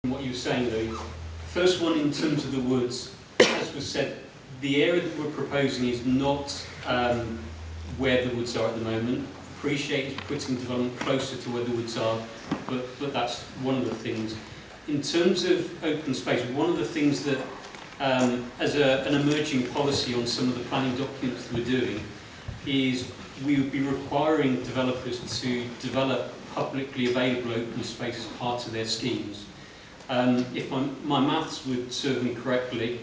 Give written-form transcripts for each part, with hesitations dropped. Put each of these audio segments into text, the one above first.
what you were saying, Lou. First one, in terms of the woods, as was said, the area that we're proposing is not where the woods are at the moment. Appreciate it's putting development closer to where the woods are, but that's one of the things. In terms of open space, one of the things that, as an emerging policy on some of the planning documents that we're doing, is we would be requiring developers to develop publicly available open space as part of their schemes. If my maths would serve me correctly,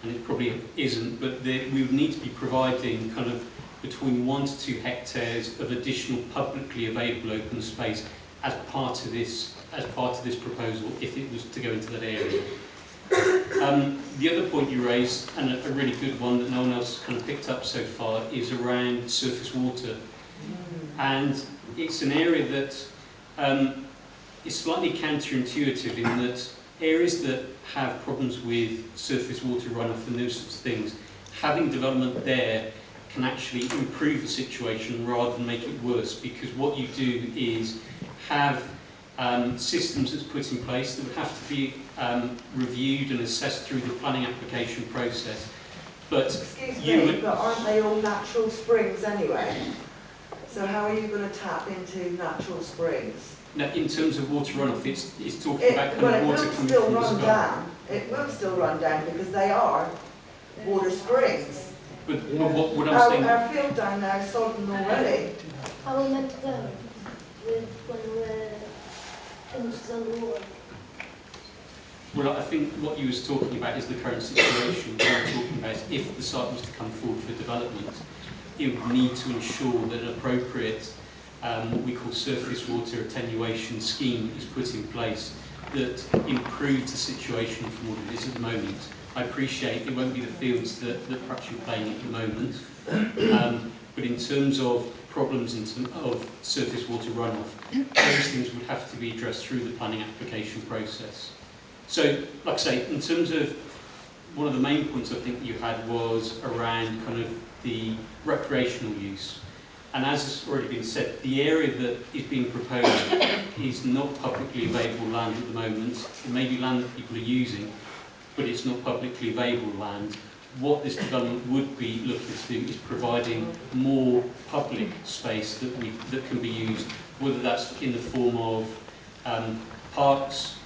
and it probably isn't, but we would need to be providing kind of between 1 to 2 hectares of additional publicly available open space as part of this proposal, if it was to go into that area. The other point you raised, and a really good one that no one else has kind of picked up so far, is around surface water. And it's an area that is slightly counterintuitive in that areas that have problems with surface water runoff and those sorts of things, having development there can actually improve the situation rather than make it worse, because what you do is have systems that's put in place that would have to be reviewed and assessed through the planning application process. But but aren't they all natural springs anyway? So how are you going to tap into natural springs? Now, in terms of water runoff, it's talking about kind of water coming from the sky. It will still run down because they are water springs. But what I'm saying... Our field down there is sodden already. How are we meant to go when we're inches underwater? Well, I think what you was talking about is the current situation. What I'm talking about is if the site was to come forward for development, it would need to ensure that an appropriate what we call surface water attenuation scheme is put in place that improves the situation from what it is at the moment. I appreciate it won't be the fields that perhaps you're playing at the moment, but in terms of problems of surface water runoff, those things would have to be addressed through the planning application process. So, like I say, in terms of one of the main points I think you had was around kind of the recreational use. And as has already been said, the area that is being proposed is not publicly available land at the moment. It may be land that people are using, but it's not publicly available land. What this development would be looking to do is providing more public space that can be used, whether that's in the form of parks,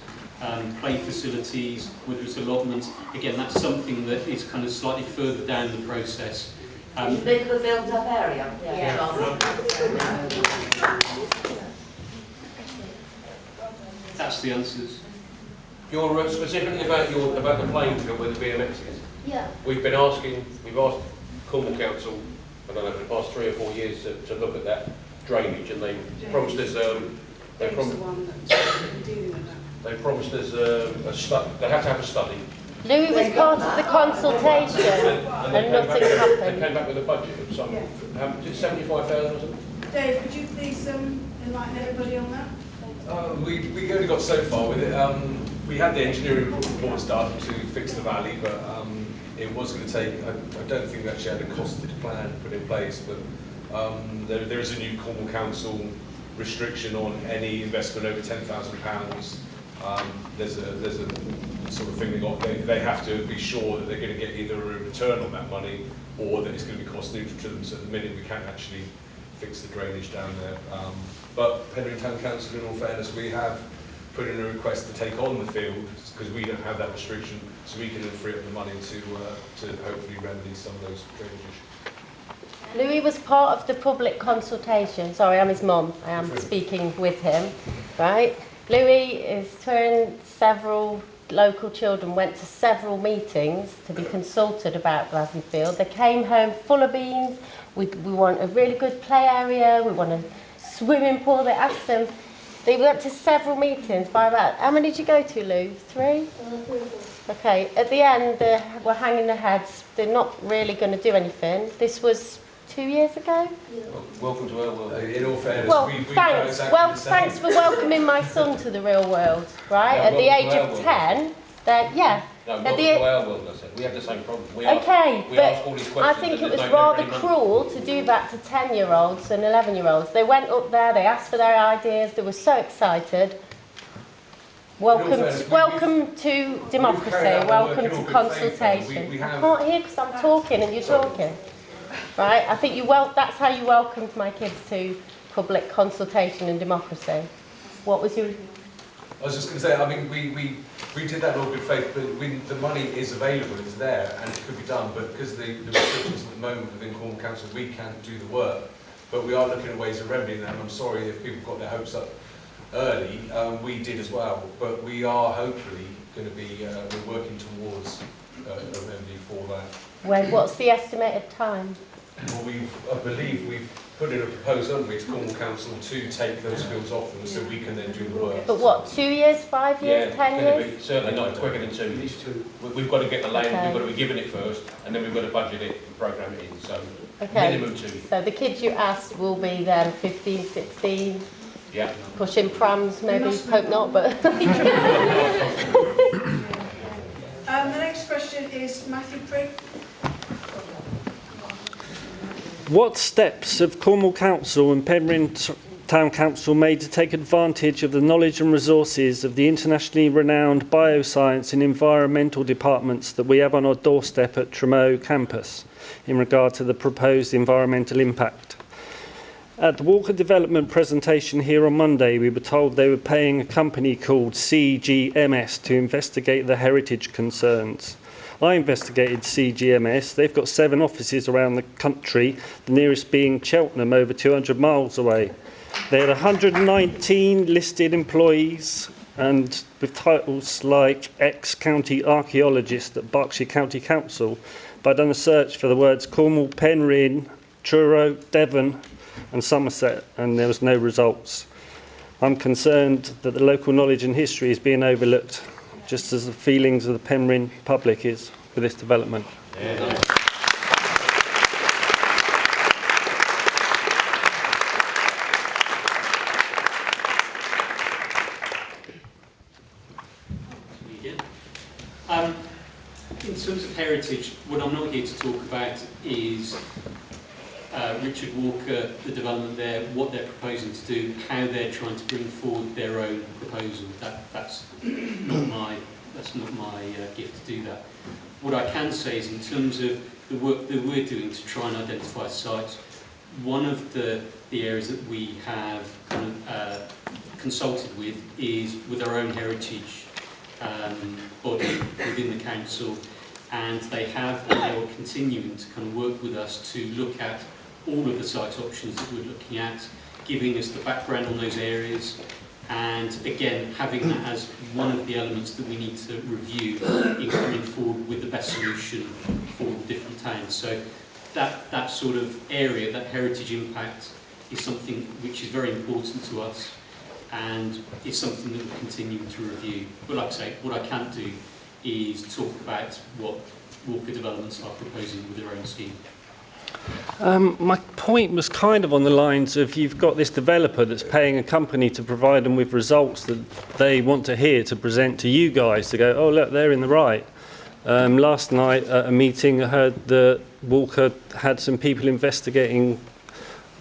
play facilities, whether it's allotments. Again, that's something that is kind of slightly further down the process. It's a bit of a built-up area. Yeah. That's the answers. You're specifically about the playing field where the BMX is. Yeah. We've asked Cornwall Council, I don't know, for the past 3 or 4 years to look at that drainage, and they promised us they promised us a study. They have to have a study. Louis was part of the consultation and nothing They happened. came back with a budget of some, is it 75,000 or something? Dave, would you please enlighten everybody on that? We only got so far with it. We had the engineering report started to fix the valley, but it was going to take, I don't think we actually had a costed plan put in place, but there is a new Cornwall Council restriction on any investment over £10,000. There's a sort of thing they have to be sure that they're going to get either a return on that money or that it's going to be cost neutral to them. So at the minute we can't actually fix the drainage down there. But Penryn Town Council, in all fairness, we have put in a request to take on the field because we don't have that restriction, so we can then free up the money to hopefully remedy some of those drainage issues. Louis was part of the public consultation. Sorry, I'm his mum. I am speaking with him, right? Louis is turned several local children, went to several meetings to be consulted about Glasney Field. They came home full of beans. We want a really good play area. We want a swimming pool. They asked them. They went to several meetings by about, how many did you go to, Lou? 3? 3 or 4. Okay, at the end, they were hanging their heads. They're not really going to do anything. This was 2 years ago? Yeah. Welcome to our world. In all fairness, Well, we thanks. exactly Well, the same. thanks for welcoming my son to the real world, right? Yeah, At the age welcome of to our 10, then yeah. No, At welcome the to our world, I said. We have the same problem. We Okay, ask all these but questions I think and it was there's no rather money. cruel to do that to 10-year-olds and 11-year-olds. They went up there, they asked for their ideas, they were so excited. Welcome, fairness, welcome to democracy, carried out our work welcome in to all good faith, though. consultation. We I have- can't hear because I'm talking and you're talking. Right, I think that's how you welcomed my kids to public consultation and democracy. What was your... I was just going to say, I mean, we did that in all good faith, but the money is available, it's there, and it could be done, but because the restrictions at the moment within Cornwall Council, we can't do the work. But we are looking at ways of remedying that, and I'm sorry if people got their hopes up early, we did as well, but we are hopefully going to be we're working towards a remedy for that. What's the estimated time? Well, I believe we've put in a proposal, haven't we, to Cornwall Council to take those fields off them so we can then do the work. But what, 2 years, 5 years, 10 years? Certainly not quicker than 2 years. We've got to get the land, Okay. we've got to be given it first, and then we've got to budget it and programme it in, so Okay. minimum 2 years. So the kids you asked will be then 15, 16, Yeah. pushing prams maybe, Must be hope not, but... The next question is Matthew Prick. What steps have Cornwall Council and Penryn Town Council made to take advantage of the knowledge and resources of the internationally renowned bioscience and environmental departments that we have on our doorstep at Tremoe campus in regard to the proposed environmental impact? At the Walker Development presentation here on Monday, we were told they were paying a company called CGMS to investigate the heritage concerns. I investigated CGMS. They've got 7 offices around the country, the nearest being Cheltenham, over 200 miles away. They had 119 listed employees, and with titles like ex-county archaeologist at Berkshire County Council. But I've done a search for the words Cornwall, Penryn, Truro, Devon and Somerset, and there was no results. I'm concerned that the local knowledge and history is being overlooked, just as the feelings of the Penryn public is with this development. Yeah. In terms of heritage, what I'm not here to talk about is Richard Walker, the development there, what they're proposing to do, how they're trying to bring forward their own proposal. That's not my gift to do that. What I can say is, in terms of the work that we're doing to try and identify sites, one of the areas that we have kind of consulted with is with our own heritage body within the council, and they have and they are continuing to kind of work with us to look at all of the site options that we're looking at, giving us the background on those areas, and again having that as one of the elements that we need to review in coming forward with the best solution for the different towns. So that sort of area, that heritage impact, is something which is very important to us, and it's something that we're continuing to review. But like I say, what I can't do is talk about what Walker Developments are proposing with their own scheme. My point was kind of on the lines of, you've got this developer that's paying a company to provide them with results that they want to hear to present to you guys to go, oh look, they're in the right. Last night at a meeting I heard that Walker had some people investigating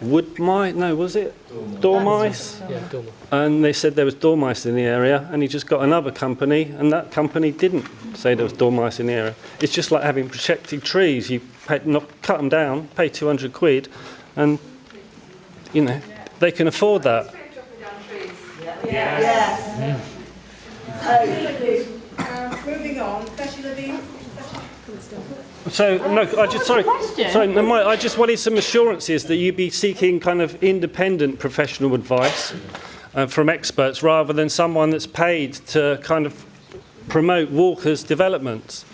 wood mice, no, was it? Dormice? Yeah, dormice. And they said there was dormice in the area, and he just got another company, and that company didn't say there was dormice in the area. It's just like having protected trees. You cut them down, pay 200 quid, and, you know, they can afford that. Yes. Moving on, Betty Levine. So, no, I just wanted some assurances that you'd be seeking kind of independent professional advice from experts rather than someone that's paid to kind of promote Walker's developments.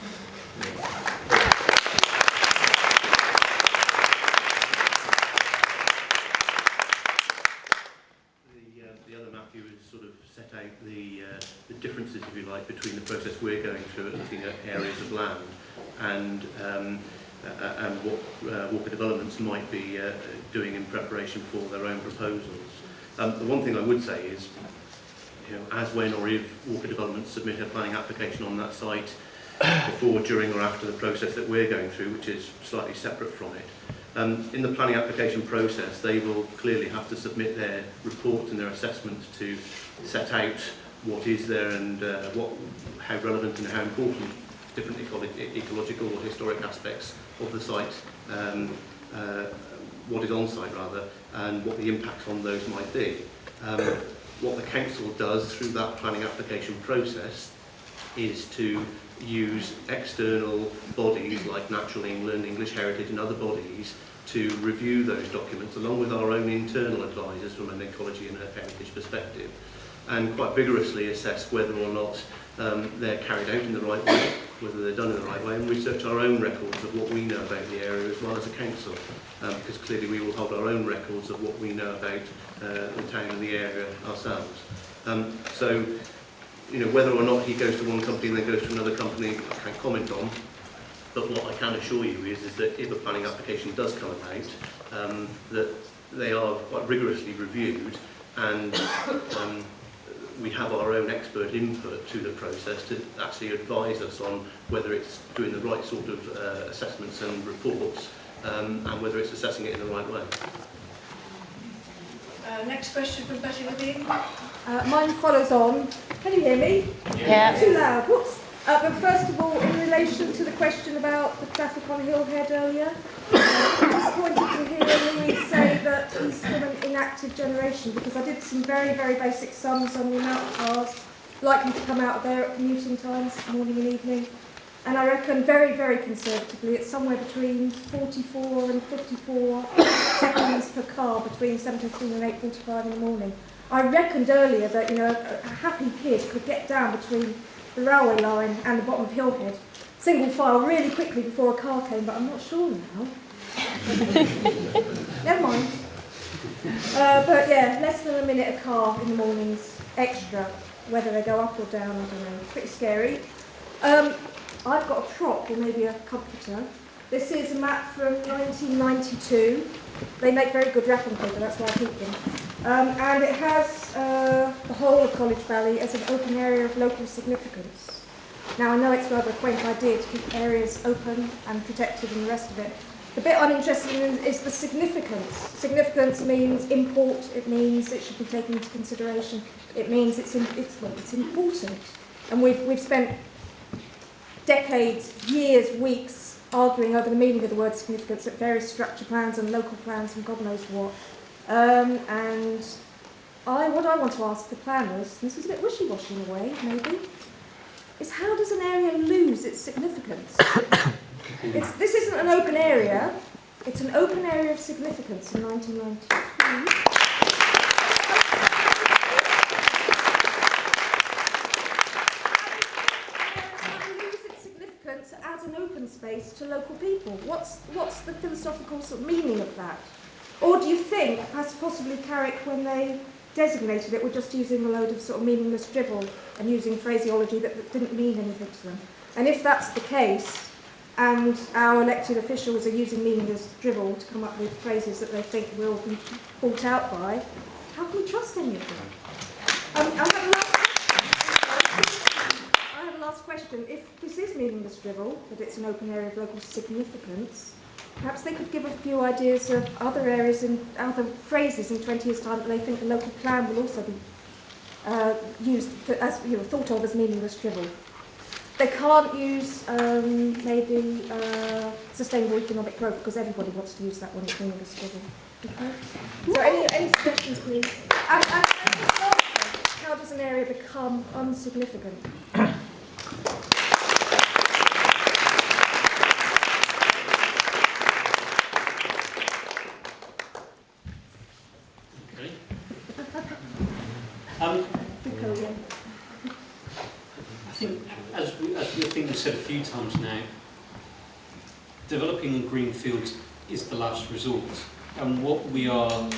The other Matthew has sort of set out the differences, if you like, between the process we're going through at looking at areas of land and what Walker Developments might be doing in preparation for their own proposals. The one thing I would say is, you know, as when or if Walker Developments submit a planning application on that site before, during or after the process that we're going through, which is slightly separate from it, in the planning application process they will clearly have to submit their report and their assessment to set out what is there and how relevant and how important different ecological or historic aspects of the site, what is on site rather, and what the impacts on those might be. What the council does through that planning application process is to use external bodies like Natural England, English Heritage and other bodies to review those documents along with our own internal advisors from an ecology and a heritage perspective, and quite vigorously assess whether or not they're carried out in the right way, whether they're done in the right way, and research our own records of what we know about the area as well as a council, because clearly we will hold our own records of what we know about the town and the area ourselves. So, you know, whether or not he goes to one company and then goes to another company, I can't comment on. But what I can assure you is that if a planning application does come about, that they are quite rigorously reviewed, and we have our own expert input to the process to actually advise us on whether it's doing the right sort of assessments and reports, and whether it's assessing it in the right way. Next question from Betty Levine. Mine follows on. Can you hear me? Yeah. Too loud. Whoops. But first of all, in relation to the question about the traffic on Hillhead earlier, I'm disappointed to hear Louis say that he's from an inactive generation, because I did some very, very basic sums on the amount of cars likely to come out of there at commuting times, morning and evening. And I reckon very, very conservatively, it's somewhere between 44 and 54 seconds per car between 7:15 and 8:45 in the morning. I reckoned earlier that, you know, a happy kid could get down between the railway line and the bottom of Hillhead, single file really quickly before a car came, but I'm not sure now. Never mind. But yeah, less than a minute a car in the mornings, extra, whether they go up or down, I don't know. Pretty scary. I've got a prop, or maybe a comforter. This is a map from 1992. They make very good wrapping paper, that's why I keep them. And it has the whole of College Valley as an open area of local significance. Now, I know it's rather a quaint idea to keep areas open and protected and the rest of it. The bit I'm interested in is the significance. Significance means import, it means it should be taken into consideration, it means it's important. And we've spent decades, years, weeks arguing over the meaning of the word significance at various structure plans and local plans and God knows what. What I want to ask the planners, and this is a bit wishy-washy in a way, maybe, is how does an area lose its significance? This isn't an open area, it's an open area of significance in 1992. As an open space to local people. What's the philosophical sort of meaning of that? Or do you think, as possibly Carrick, when they designated it, were just using a load of sort of meaningless drivel and using phraseology that didn't mean anything to them? And if that's the case, and our elected officials are using meaningless drivel to come up with phrases that they think will be brought out by, how can we trust any of them? I have a last question. If this is meaningless drivel, that it's an open area of local significance, perhaps they could give a few ideas of other areas and other phrases in 20 years' time that they think the local plan will also be used as, you know, thought of as meaningless drivel. They can't use maybe sustainable economic growth, because everybody wants to use that one as meaningless drivel. Okay. So any suggestions, please? And how does an area become unsignificant? I think, as we've said a few times now, developing on greenfields is the last resort. And what we are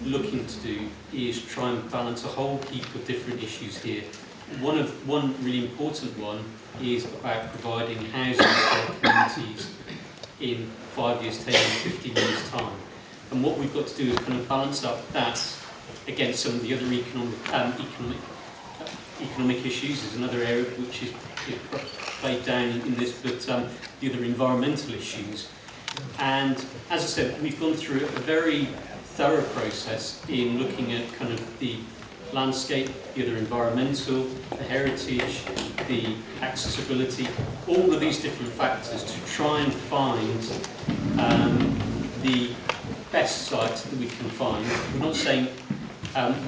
looking to do is try and balance a whole heap of different issues here. One really important one is about providing housing for communities in 5 years, 10 years, 15 years' time. And what we've got to do is kind of balance up that against some of the other economic issues. Is another area which is played down in this, but the other environmental issues. And as I said, we've gone through a very thorough process in looking at kind of the landscape, the other environmental, the heritage, the accessibility, all of these different factors to try and find the best sites that we can find. We're not saying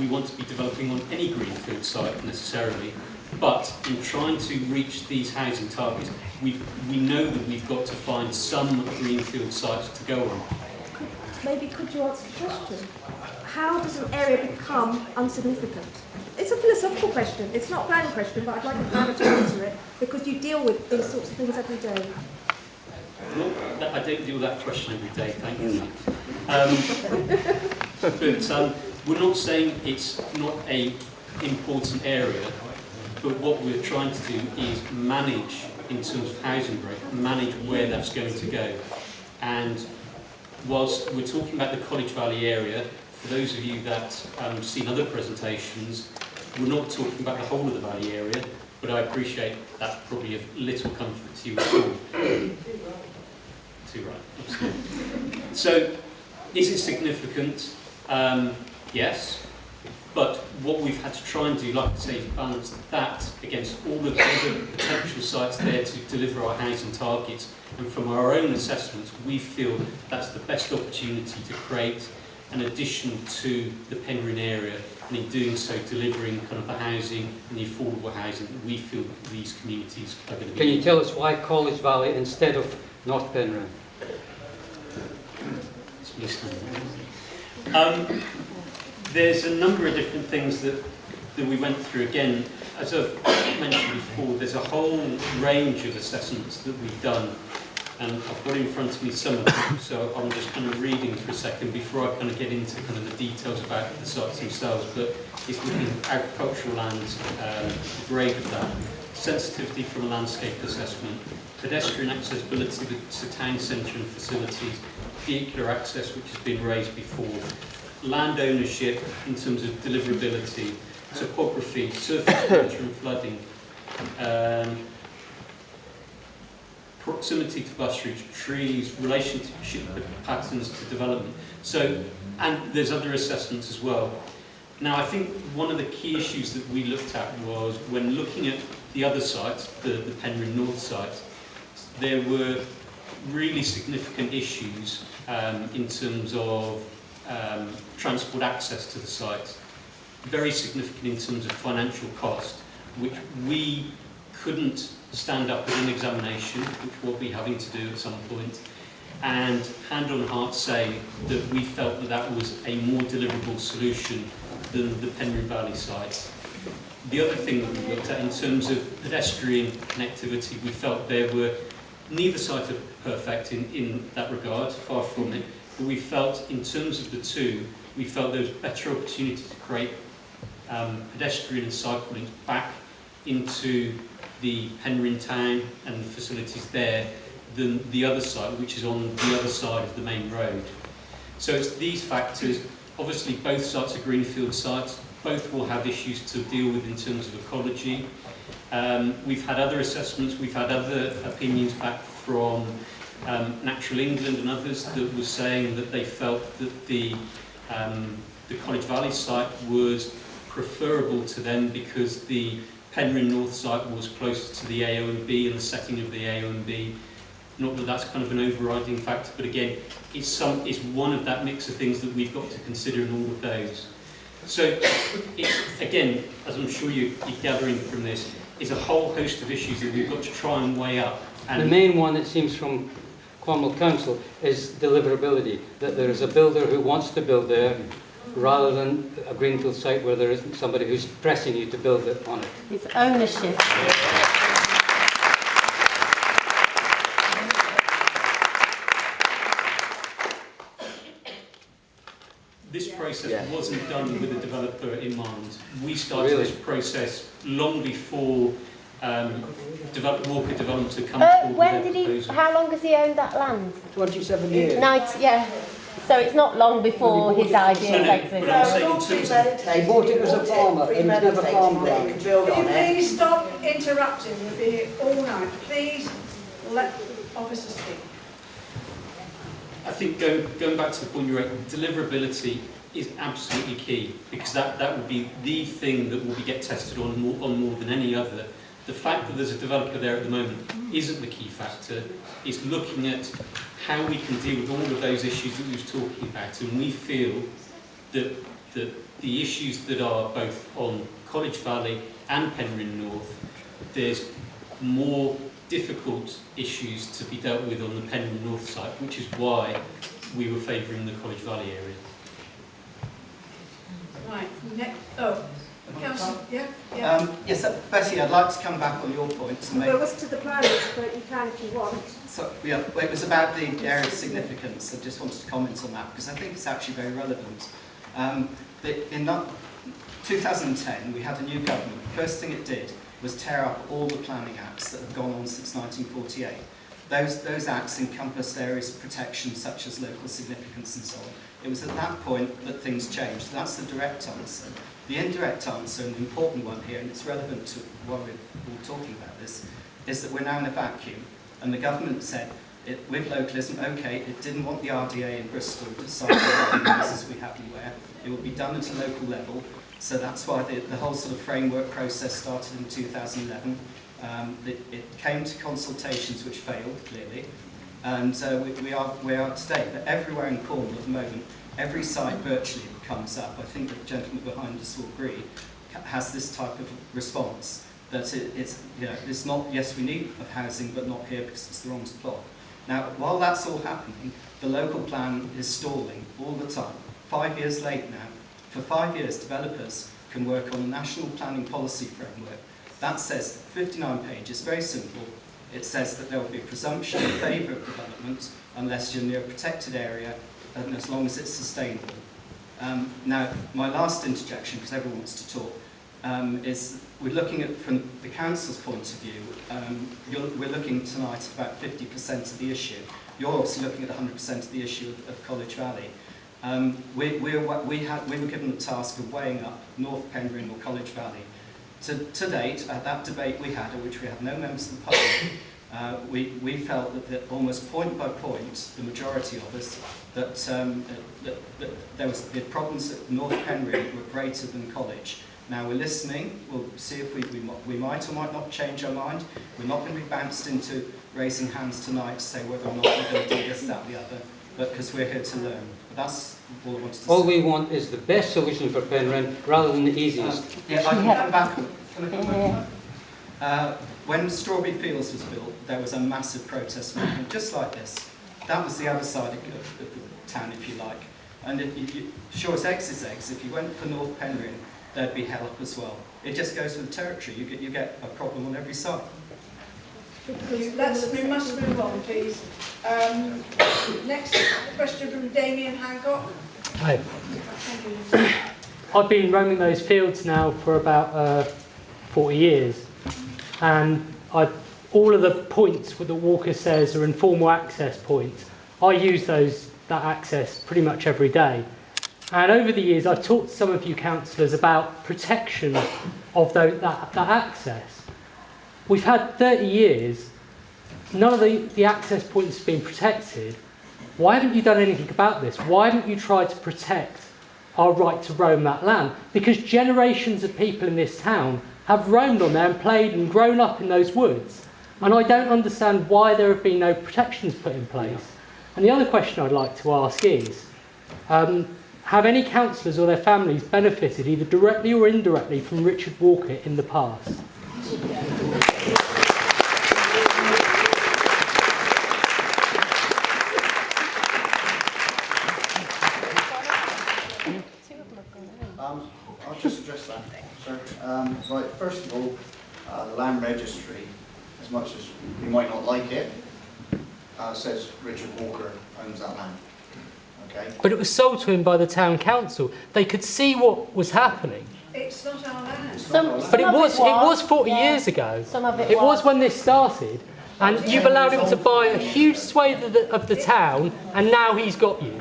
we want to be developing on any greenfield site necessarily, but in trying to reach these housing targets, we know that we've got to find some greenfield sites to go on. Maybe could you answer the question? How does an area become unsignificant? It's a philosophical question. It's not a planning question, but I'd like a planner to answer it because you deal with these sorts of things every day. Well, I don't deal with that question every day, thank you. But we're not saying it's not an important area, but what we're trying to do is manage, in terms of housing growth, manage where that's going to go. And whilst we're talking about the College Valley area, for those of you that have seen other presentations, we're not talking about the whole of the Valley area, but I appreciate that's probably of little comfort to you at all. Too right, absolutely. So, is it significant? Yes. But what we've had to try and do, like I say, is balance that against all of the other potential sites there to deliver our housing targets. And from our own assessments, we feel that's the best opportunity to create an addition to the Penryn area, and in doing so, delivering kind of the housing and the affordable housing that we feel that these communities are going to be. Can you tell us why College Valley instead of North Penryn? There's a number of different things that we went through. Again, as I've mentioned before, there's a whole range of assessments that we've done, and I've got in front of me some of them, so I'm just kind of reading for a second before I kind of get into kind of the details about the sites themselves. But it's looking at agricultural land, the grade of that, sensitivity from a landscape assessment, pedestrian accessibility to town centre and facilities, vehicular access, which has been raised before, land ownership in terms of deliverability, topography, surface water and flooding, proximity to bus routes, trees, relationship patterns to development. So, and there's other assessments as well. Now, I think one of the key issues that we looked at was when looking at the other sites, the Penryn North site, there were really significant issues in terms of transport access to the site, very significant in terms of financial cost, which we couldn't stand up at an examination, which we'll be having to do at some point, and hand on heart say that we felt that that was a more deliverable solution than the Penryn Valley site. The other thing that we looked at in terms of pedestrian connectivity, we felt there were neither site are perfect in that regard, far from it. But we felt, in terms of the two, we felt there was better opportunity to create pedestrian and cycle links back into the Penryn town and the facilities there than the other site, which is on the other side of the main road. So it's these factors. Obviously, both sites are greenfield sites. Both will have issues to deal with in terms of ecology. We've had other assessments. We've had other opinions back from Natural England and others that were saying that they felt that the College Valley site was preferable to them because the Penryn North site was closer to the AONB and the setting of the AONB. Not that that's kind of an overriding factor, but again, it's one of that mix of things that we've got to consider in all of those. So, it's, again, as I'm sure you're gathering from this, is a whole host of issues that we've got to try and weigh up. And the main one, it seems, from Clonmel Council is deliverability, that there is a builder who wants to build there rather than a greenfield site where there isn't somebody who's pressing you to build it on it. It's ownership. This process wasn't done with the developer in mind. We started this process long before Walker Development had come forward. When did he? How long has he owned that land? 27 years. Yeah. So it's not long before his ideas existed. He bought it as a farmer, and he's never farmed it. Can you please stop interrupting? We'll be here all night. Please let officers speak. I think going back to the point you're at, deliverability is absolutely key, because that will be the thing that will get tested on more than any other. The fact that there's a developer there at the moment isn't the key factor. It's looking at how we can deal with all of those issues that we were talking about, and we feel that the issues that are both on College Valley and Penryn North, there's more difficult issues to be dealt with on the Penryn North site, which is why we were favouring the College Valley area. Right, next, oh, Councillor, yeah? Yes, Betty, I'd like to come back on your points. And Well, it was to the planners, but you can if you want. So, yeah, well, it was about the area of significance. I just wanted to comment on that because I think it's actually very relevant. In 2010, we had a new government. The first thing it did was tear up all the planning acts that have gone on since 1948. Those acts encompassed areas of protection such as local significance and so on. It was at that point that things changed. That's the direct answer. The indirect answer, and the important one here, and it's relevant to why we're all talking about this, is that we're now in a vacuum. And the government said, with localism, okay, it didn't want the RDA in Bristol to decide what places we have anywhere. It would be done at a local level. So that's why the whole sort of framework process started in 2011. It came to consultations which failed, clearly. And we are today. But everywhere in Cornwall at the moment, every site virtually that comes up, I think the gentleman behind us will agree, has this type of response. That it's not, yes, we need housing, but not here because it's the wrong plot. Now, while that's all happening, the local plan is stalling all the time. 5 years late now. For 5 years, developers can work on a national planning policy framework. That says, 59 pages, very simple. It says that there will be a presumption in favour of development unless you're near a protected area and as long as it's sustainable. Now, my last interjection, because everyone wants to talk, is we're looking at, from the council's point of view, we're looking tonight at about 50% of the issue. You're obviously looking at 100% of the issue of College Valley. We were given the task of weighing up North Penryn or College Valley. To date, at that debate we had, at which we had no members of the public, we felt that almost point by point, the majority of us, that there was the problems at North Penryn were greater than College. Now we're listening. We'll see if we might or might not change our mind. We're not going to be bounced into raising hands tonight to say whether or not we're going to do this, that, the other, but because we're here to learn. But that's all I wanted to say. All we want is the best solution for Penryn rather than the easiest. Yeah, I can come back. Can I come back? When Strawberry Fields was built, there was a massive protest movement, just like this. That was the other side of the town, if you like. And sure as eggs is eggs, if you went for North Penryn, there'd be hell up as well. It just goes with the territory. You get a problem on every side. We must move on, please. Next question from Damien Hancock. Hi. I've been roaming those fields now for about 40 years, and all of the points that Walker says are informal access points. I use that access pretty much every day. And over the years, I've talked to some of you councillors about protection of that access. We've had 30 years, none of the access points have been protected. Why haven't you done anything about this? Why haven't you tried to protect our right to roam that land? Because generations of people in this town have roamed on there and played and grown up in those woods. And I don't understand why there have been no protections put in place. And the other question I'd like to ask is, have any councillors or their families benefited either directly or indirectly from Richard Walker in the past? I'll just address that, sir. Right, first of all, the land registry, as much as you might not like it, says Richard Walker owns that land. Okay. But it was sold to him by the town council. They could see what was happening. It's not our land. But it was 40 years ago. Some of it was when this started. And you've allowed him to buy a huge swathe of the town, and now he's got you.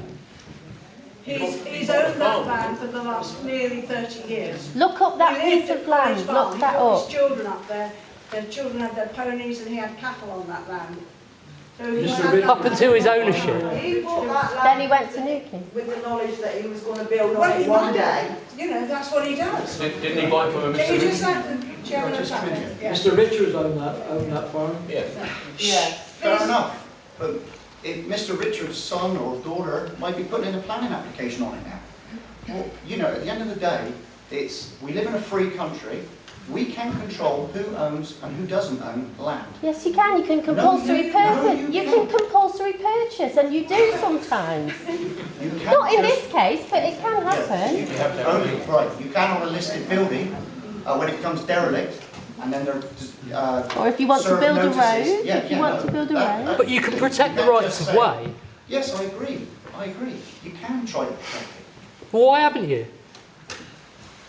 He's owned that land for the last nearly 30 years. Look up that piece of land. Look that He got up. his children up there. Their children had their ponies and he had cattle on that land. Up until his ownership. He bought that land. Then he went to Newquay. With the knowledge that he was going to build on Well, it he one might day. have. You know, that's what he does. Didn't he buy it from a Can you Mr. just let the chairman of that? Yeah. Mr. Richards owned that farm. Yeah. Yeah. Fair enough, but if Mr. Richards' son or daughter might be putting in a planning application on it now. Well, you know, at the end of the day, we live in a free country. We can control who owns and who doesn't own land. Yes, you can. You can compulsory purchase. You can compulsory purchase, and you do sometimes. You can Not in just- this case, but it can happen. Right, you can on a listed building, when it becomes derelict, and then they're, Or if you want to serve build a notices. road, Yeah, if you yeah, want no, to build a that- road. But you can protect the can't rights just of say- way. Yes, I agree, you can try to protect it. Well, why haven't you?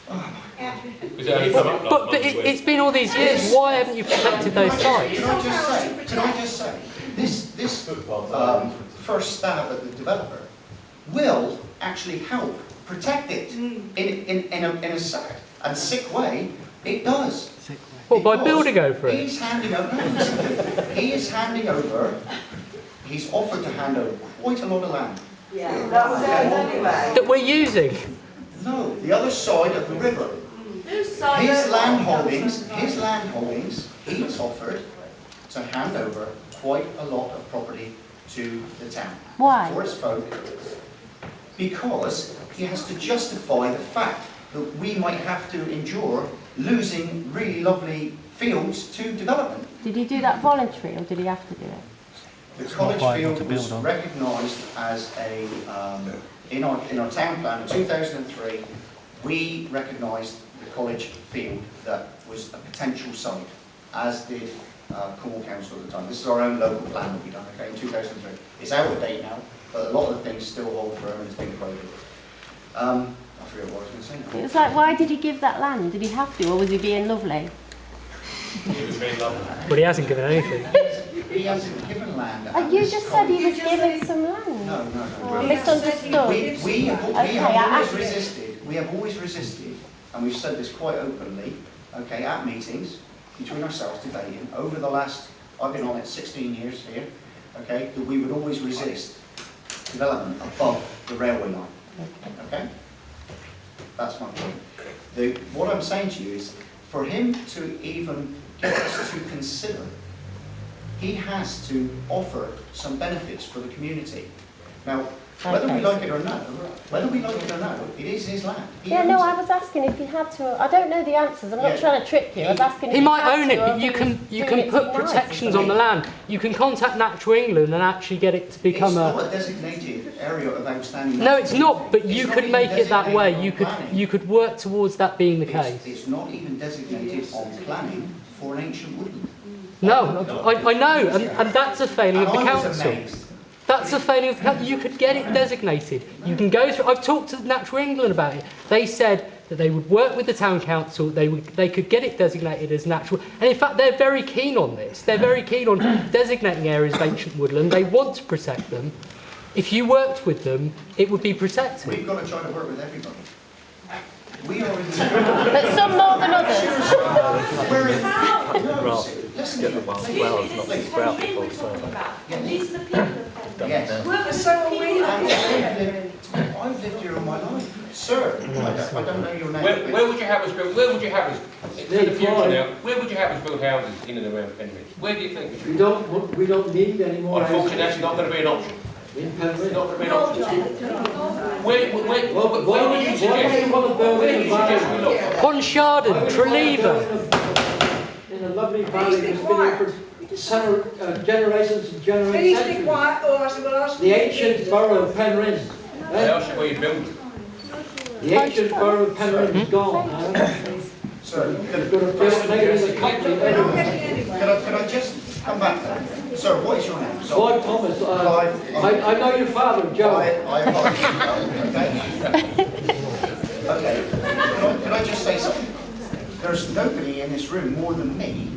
But it's been all these years. Why haven't you protected those sites? Can I just say, this first stab at the developer will actually help protect it in a sad and sick way. It does. Well, by building over it. He's handing over. No, listen to me. He is handing over. He's offered to hand over quite a lot of land. Yeah, that was ours anyway. That we're using. No, the other side of the river. His land holdings, he's offered to hand over quite a lot of property to the town. Why? For its folk. Because he has to justify the fact that we might have to endure losing really lovely fields to development. Did he do that voluntary, or did he have to do it? The college field was recognised as a, in our town plan in 2003, we recognised the college field that was a potential site, as did Cornwall Council at the time. This is our own local plan that we done, okay, in 2003. It's out of date now, but a lot of the things still hold firm and it's been quoted. I forget what I was going to say now. It was like, why did he give that land? Did he have to, or was he being lovely? But he hasn't given anything. He hasn't given land. You just said he was given some land. No. Oh, misunderstood. We have always resisted, and we've said this quite openly, okay, at meetings, between ourselves debating, over the last, I've been on it 16 years here, okay, that we would always resist development above the railway line. Okay? That's my point. What I'm saying to you is, for him to even get us to consider, he has to offer some benefits for the community. Now, whether we like it or no, it is his land. I was asking if he had to. I don't know the answers. I'm not trying to trick you. I was asking if He might had own to, it, or but if you he can was doing it put too nice, protections isn't on the it? land. You can contact Natural England and actually get it to become It's not a designated area of outstanding. No, it's not. But you It's could not make even it that way. designated You could work towards that being the case. It's not even designated on planning for an ancient woodland. No, I know, and that's a failing of the And I was council. amazed. That's a failing of the council. You could get it designated. You can go through. I've talked to Natural England about it. They said that they would work with the town council. They could get it designated as natural. And in fact, they're very keen on this. They're very keen on designating areas of ancient woodland. They want to protect them. If you worked with them, it would be protected. We've got to try to work with everybody. We are in the... But some more than others. We're in... Get the wells not to sprout before further. These are the people Yes. So are we. I've lived here all my life. Sir, I don't know your name. Where would you have us build? Where would you have us in the future now? Where would you have us build houses in and around Penryn? Where do you think? We don't need any more. Unfortunately, that's not going to be an option. In Penryn. It's not going to be an option. Where would you suggest? Where do you suggest we look? Pontcharden, Treleaver. In a lovely valley that's been here for generations and generations. Please be quiet, or I will ask The ancient borough of Penryn. Where else where you build? The ancient borough of Penryn is gone now. Sir, You've got to build negative the country anyway. Can I just come back there? Sir, what is your name? Clive Thomas. I know your father, Joe. I okay. Can I just say something? There's nobody in this room more than me.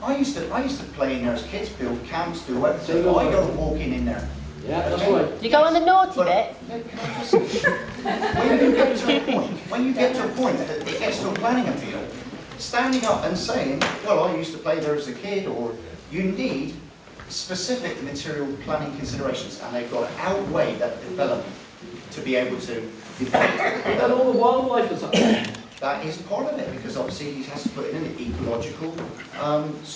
I used to play in there as kids, build camps, do everything. I go walking in there. Yeah, that's right. You go on the naughty bit. When you get to a point that it gets to a planning appeal, standing up and saying, well, I used to play there as a kid, or you need specific material planning considerations, and they've got to outweigh that development to be able to develop. And all the wildlife is up there. That is part of it, because obviously he has to put in an ecological